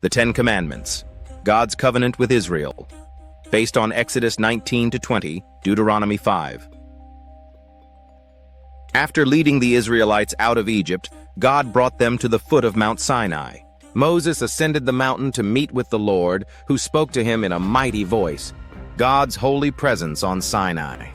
The Ten Commandments, God's covenant with Israel, based on Exodus 19-20, Deuteronomy 5. After leading the Israelites out of Egypt, God brought them to the foot of Mount Sinai. Moses ascended the mountain to meet with the Lord, who spoke to him in a mighty voice, God's holy presence on Sinai.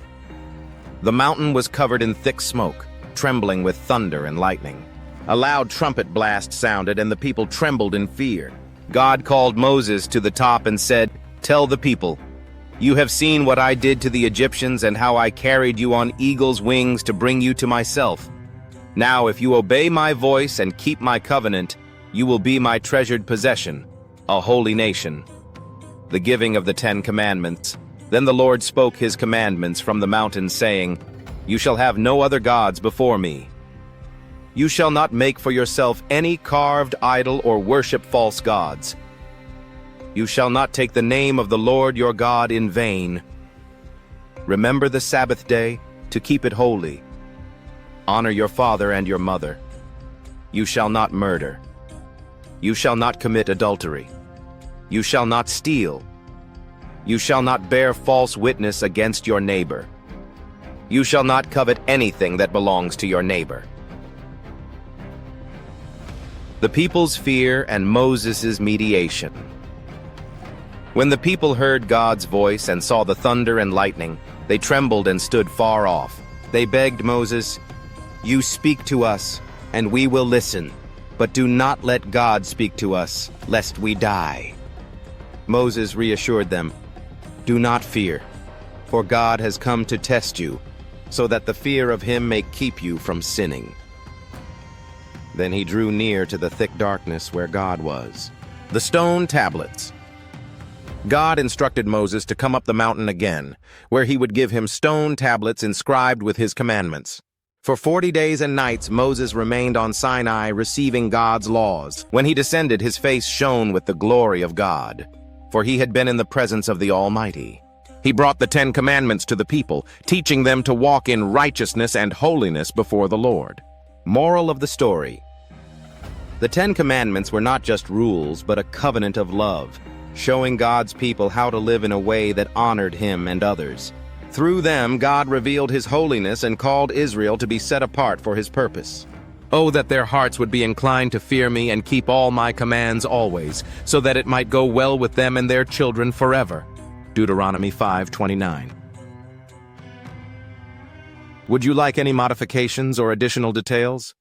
The mountain was covered in thick smoke, trembling with thunder and lightning. A loud trumpet blast sounded, and the people trembled in fear. God called Moses to the top and said, "Tell the people, you have seen what I did to the Egyptians and how I carried you on eagle's wings to bring you to myself. Now, if you obey my voice and keep my covenant, you will be my treasured possession, a holy nation." The giving of the Ten Commandments. Then the Lord spoke his commandments from the mountain, saying, "You shall have no other gods before me. You shall not make for yourself any carved idol or worship false gods. You shall not take the name of the Lord your God in vain. Remember the Sabbath day to keep it holy. Honor your father and your mother. You shall not murder. You shall not commit adultery. You shall not steal. You shall not bear false witness against your neighbor. You shall not covet anything that belongs to your neighbor." The people's fear and Moses' mediation. When the people heard God's voice and saw the thunder and lightning, they trembled and stood far off. They begged Moses, "You speak to us, and we will listen, but do not let God speak to us, lest we die." Moses reassured them, "Do not fear, for God has come to test you, so that the fear of him may keep you from sinning." Then he drew near to the thick darkness where God was. The stone tablets. God instructed Moses to come up the mountain again, where he would give him stone tablets inscribed with his commandments. For 40 days and nights Moses remained on Sinai receiving God's laws. When he descended, his face shone with the glory of God, for he had been in the presence of the Almighty. He brought the Ten Commandments to the people, teaching them to walk in righteousness and holiness before the Lord. Moral of the story. The Ten Commandments were not just rules, but a covenant of love, showing God's people how to live in a way that honored him and others. Through them, God revealed his holiness and called Israel to be set apart for his purpose. Oh, that their hearts would be inclined to fear me and keep all my commands always, so that it might go well with them and their children forever. Deuteronomy 5:29. Would you like any modifications or additional details?